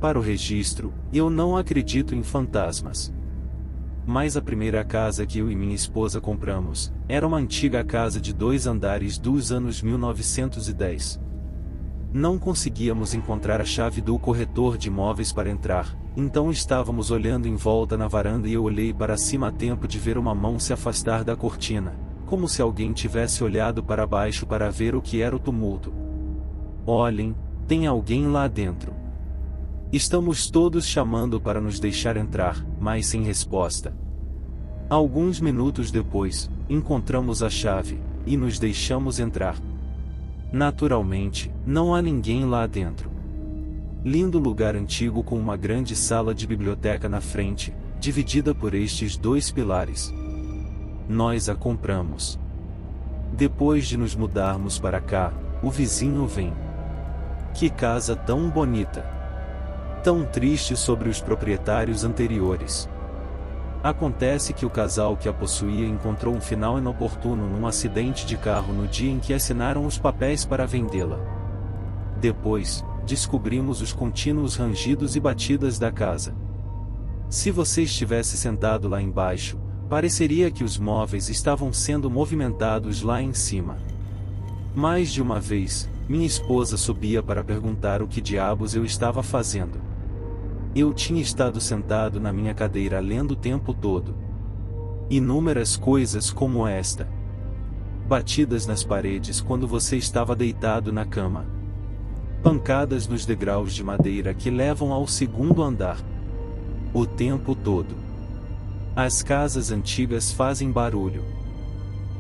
Para o registro, eu não acredito em fantasmas. Mas a primeira casa que eu e minha esposa compramos, era uma antiga casa de 2 andares dos anos 1910. Não conseguíamos encontrar a chave do corretor de imóveis para entrar, então estávamos olhando em volta na varanda e eu olhei para cima a tempo de ver uma mão se afastar da cortina, como se alguém tivesse olhado para baixo para ver o que era o tumulto. Olhem, tem alguém lá dentro. Estamos todos chamando para nos deixar entrar, mas sem resposta. Alguns minutos depois, encontramos a chave, e nos deixamos entrar. Naturalmente, não há ninguém lá dentro. Lindo lugar antigo com uma grande sala de biblioteca na frente, dividida por estes 2 pilares. Nós a compramos. Depois de nos mudarmos para cá, o vizinho vem. Que casa tão bonita! Tão triste sobre os proprietários anteriores. Acontece que o casal que a possuía encontrou um final inoportuno num acidente de carro no dia em que assinaram os papéis para vendê-la. Depois, descobrimos os contínuos rangidos e batidas da casa. Se você estivesse sentado lá embaixo, pareceria que os móveis estavam sendo movimentados lá em cima. Mais de uma vez, minha esposa subia para perguntar o que diabos eu estava fazendo. Eu tinha estado sentado na minha cadeira lendo o tempo todo. Inúmeras coisas como esta. Batidas nas paredes quando você estava deitado na cama. Pancadas nos degraus de madeira que levam ao 2º andar. O tempo todo. As casas antigas fazem barulho.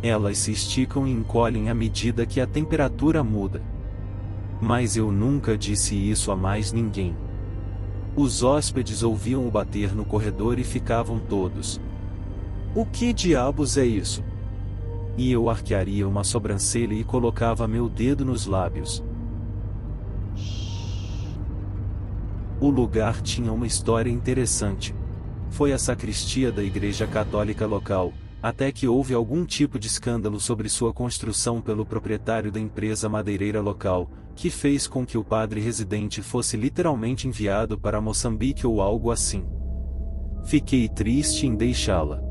Elas se esticam e encolhem à medida que a temperatura muda. Mas eu nunca disse isso a mais ninguém. Os hóspedes ouviam o bater no corredor e ficavam todos. O que diabos é isso? E eu arquearia uma sobrancelha e colocava meu dedo nos lábios. O lugar tinha uma história interessante. Foi a sacristia da igreja católica local, até que houve algum tipo de escândalo sobre sua construção pelo proprietário da empresa madeireira local, que fez com que o padre residente fosse literalmente enviado para Moçambique ou algo assim. Fiquei triste em deixá-la.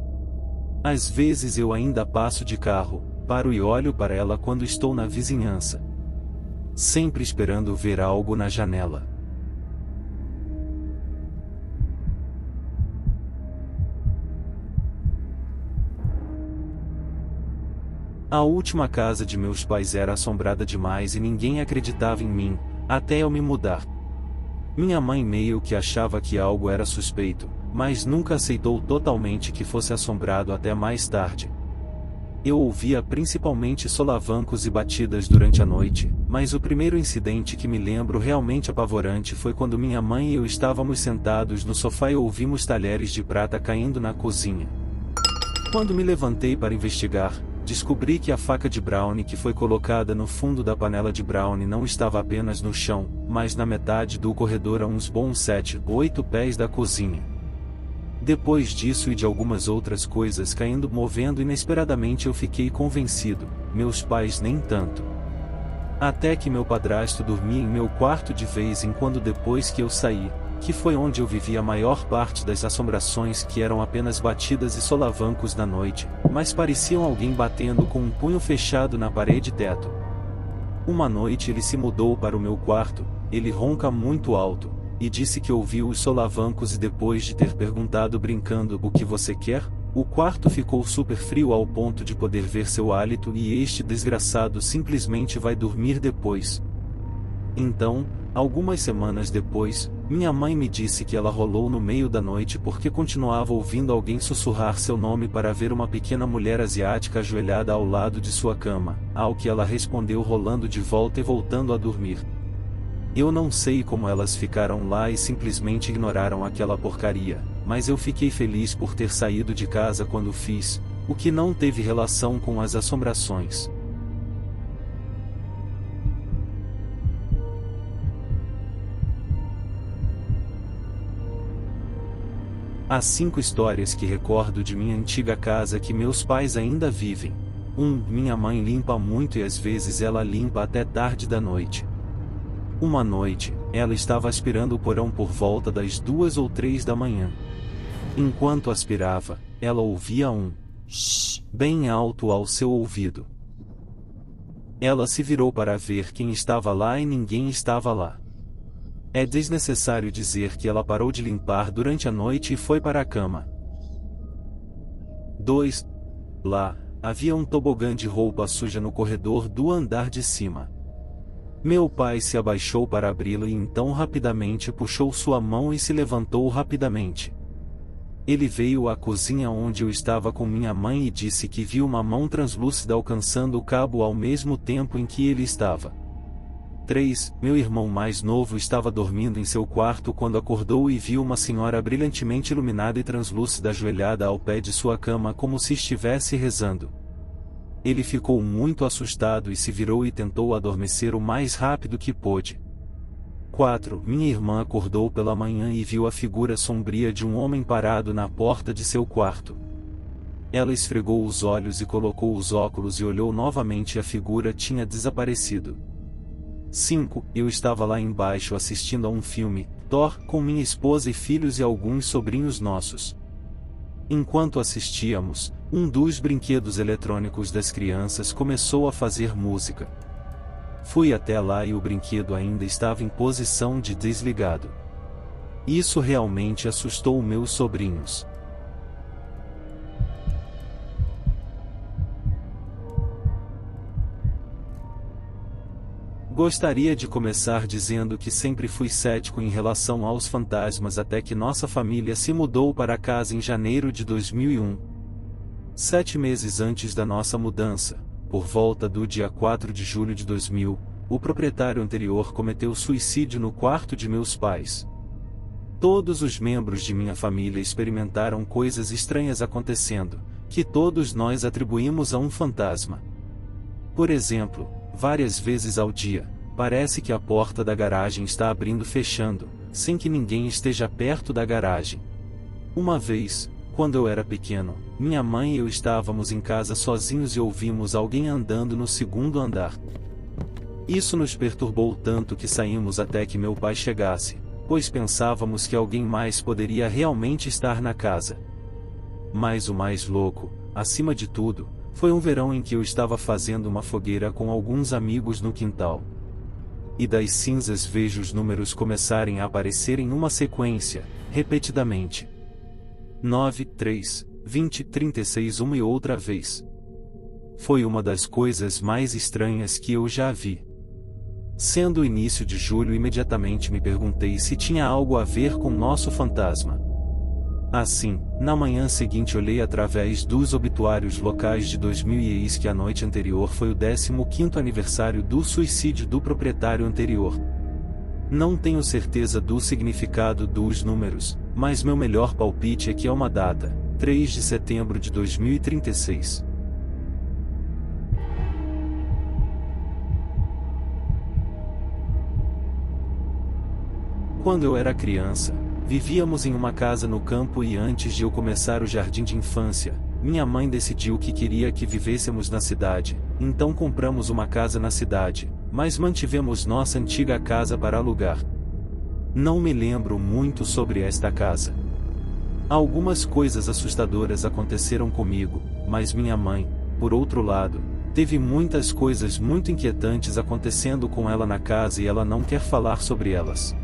Às vezes eu ainda passo de carro, paro e olho para ela quando estou na vizinhança. Sempre esperando ver algo na janela. A última casa de meus pais era assombrada demais e ninguém acreditava em mim, até eu me mudar. Minha mãe meio que achava que algo era suspeito, mas nunca aceitou totalmente que fosse assombrado até mais tarde. Eu ouvia principalmente solavancos e batidas durante a noite, mas o primeiro incidente que me lembro realmente apavorante foi quando minha mãe e eu estávamos sentados no sofá e ouvimos talheres de prata caindo na cozinha. Quando me levantei para investigar, descobri que a faca de brownie que foi colocada no fundo da panela de brownie não estava apenas no chão, mas na metade do corredor a uns bons 7 ou 8 pés da cozinha. Depois disso e de algumas outras coisas caindo movendo inesperadamente eu fiquei convencido, meus pais nem tanto. Até que meu padrasto dormia em meu quarto de vez em quando depois que eu saí, que foi onde eu vivi a maior parte das assombrações que eram apenas batidas e solavancos na noite, mas pareciam alguém batendo com um punho fechado na parede e teto. Uma noite ele se mudou para o meu quarto, ele ronca muito alto, e disse que ouviu os solavancos e depois de ter perguntado brincando o que você quer, o quarto ficou super frio ao ponto de poder ver seu hálito e este desgraçado simplesmente vai dormir depois. Então, algumas semanas depois, minha mãe me disse que ela rolou no meio da noite porque continuava ouvindo alguém sussurrar seu nome para ver uma pequena mulher asiática ajoelhada ao lado de sua cama, ao que ela respondeu rolando de volta e voltando a dormir. Eu não sei como elas ficaram lá e simplesmente ignoraram aquela porcaria, mas eu fiquei feliz por ter saído de casa quando fiz, o que não teve relação com as assombrações. Há 5 histórias que recordo de minha antiga casa que meus pais ainda vivem. 1. Minha mãe limpa muito e às vezes ela limpa até tarde da noite. Uma noite, Ela estava aspirando o porão por volta das 2 ou 3 da manhã. Enquanto aspirava, ela ouvia um shh bem alto ao seu ouvido. Ela se virou para ver quem estava lá e ninguém estava lá. É desnecessário dizer que ela parou de limpar durante a noite e foi para a cama. 2. Lá, havia um tobogã de roupa suja no corredor do andar de cima. Meu pai se abaixou para abri-lo e então rapidamente puxou sua mão e se levantou rapidamente. Ele veio à cozinha onde eu estava com minha mãe e disse que viu uma mão translúcida alcançando o cabo ao mesmo tempo em que ele estava. 3. Meu irmão mais novo estava dormindo em seu quarto quando acordou e viu uma senhora brilhantemente iluminada e translúcida ajoelhada ao pé de sua cama como se estivesse rezando. Ele ficou muito assustado e se virou e tentou adormecer o mais rápido que pôde. 4. Minha irmã acordou pela manhã e viu a figura sombria de um homem parado na porta de seu quarto. Ela esfregou os olhos e colocou os óculos e olhou novamente e a figura tinha desaparecido. 5. Eu estava lá embaixo assistindo a um filme, Thor, com minha esposa e filhos e alguns sobrinhos nossos. Enquanto assistíamos, um dos brinquedos eletrônicos das crianças começou a fazer música. Fui até lá e o brinquedo ainda estava em posição de desligado. Isso realmente assustou meus sobrinhos. Gostaria de começar dizendo que sempre fui cético em relação aos fantasmas até que nossa família se mudou para casa em janeiro de 2001. 7 meses antes da nossa mudança, por volta do dia 4 de julho de 2000, o proprietário anterior cometeu suicídio no quarto de meus pais. Todos os membros de minha família experimentaram coisas estranhas acontecendo, que todos nós atribuímos a um fantasma. Por exemplo, várias vezes ao dia, parece que a porta da garagem está abrindo e fechando, sem que ninguém esteja perto da garagem. Uma vez, quando eu era pequeno, minha mãe e eu estávamos em casa sozinhos e ouvimos alguém andando no segundo andar. Isso nos perturbou tanto que saímos até que meu pai chegasse, pois pensávamos que alguém mais poderia realmente estar na casa. Mas o mais louco, acima de tudo, foi um verão em que eu estava fazendo uma fogueira com alguns amigos no quintal. E das cinzas vejo os números começarem a aparecer em uma sequência, repetidamente. 9, 3, 20, 36 uma e outra vez. Foi uma das coisas mais estranhas que eu já vi. Sendo o início de julho, imediatamente me perguntei se tinha algo a ver com nosso fantasma. Assim, na manhã seguinte olhei através dos obituários locais de 2000 e eis que a noite anterior foi o 15º aniversário do suicídio do proprietário anterior. Não tenho certeza do significado dos números, mas meu melhor palpite é que é uma data, 3 de setembro de 2036. Quando eu era criança, vivíamos em uma casa no campo e antes de eu começar o jardim de infância, minha mãe decidiu que queria que vivêssemos na cidade, então compramos uma casa na cidade, mas mantivemos nossa antiga casa para alugar. Não me lembro muito sobre esta casa. Algumas coisas assustadoras aconteceram comigo, mas minha mãe, por outro lado, teve muitas coisas muito inquietantes acontecendo com ela na casa e ela não quer falar sobre elas.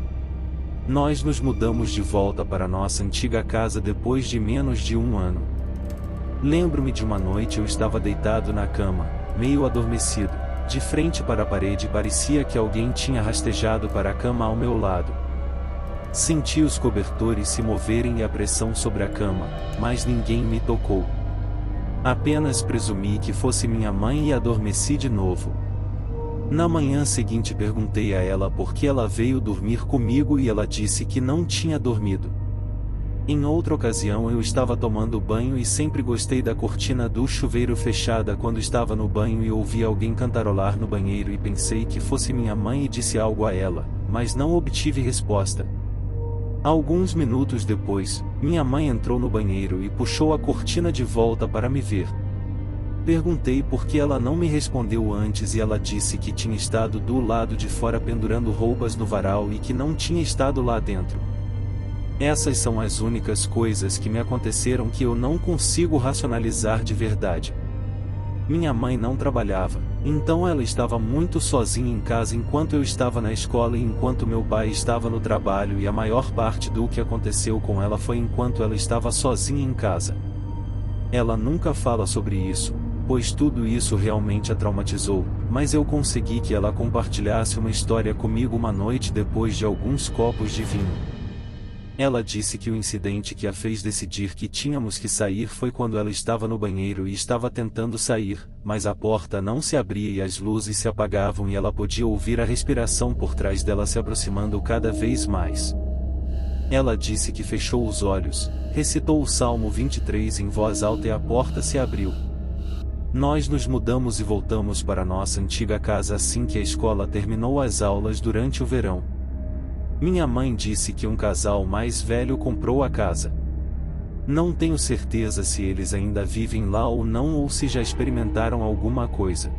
Nós nos mudamos de volta para nossa antiga casa depois de menos de um ano. Lembro-me de uma noite eu estava deitado na cama, meio adormecido, de frente para a parede e parecia que alguém tinha rastejado para a cama ao meu lado. Senti os cobertores se moverem e a pressão sobre a cama, mas ninguém me tocou. Apenas presumi que fosse minha mãe e adormeci de novo. Na manhã seguinte perguntei a ela por que ela veio dormir comigo e ela disse que não tinha dormido. Em outra ocasião eu estava tomando banho e sempre gostei da cortina do chuveiro fechada quando estava no banho e ouvi alguém cantarolar no banheiro e pensei que fosse minha mãe e disse algo a ela, mas não obtive resposta. Alguns minutos depois, minha mãe entrou no banheiro e puxou a cortina de volta para me ver. Perguntei por que ela não me respondeu antes e ela disse que tinha estado do lado de fora pendurando roupas no varal e que não tinha estado lá dentro. Essas são as únicas coisas que me aconteceram que eu não consigo racionalizar de verdade. Minha mãe não trabalhava, então ela estava muito sozinha em casa enquanto eu estava na escola e enquanto meu pai estava no trabalho, e a maior parte do que aconteceu com ela foi enquanto ela estava sozinha em casa. Ela nunca fala sobre isso, pois tudo isso realmente a traumatizou, mas eu consegui que ela compartilhasse uma história comigo uma noite depois de alguns copos de vinho. Ela disse que o incidente que a fez decidir que tínhamos que sair foi quando ela estava no banheiro e estava tentando sair, mas a porta não se abria e as luzes se apagavam e ela podia ouvir a respiração por trás dela se aproximando cada vez mais. Ela disse que fechou os olhos, recitou o Salmo 23 em voz alta e a porta se abriu. Nós nos mudamos e voltamos para nossa antiga casa assim que a escola terminou as aulas durante o verão. Minha mãe disse que um casal mais velho comprou a casa. Não tenho certeza se eles ainda vivem lá ou não ou se já experimentaram alguma coisa.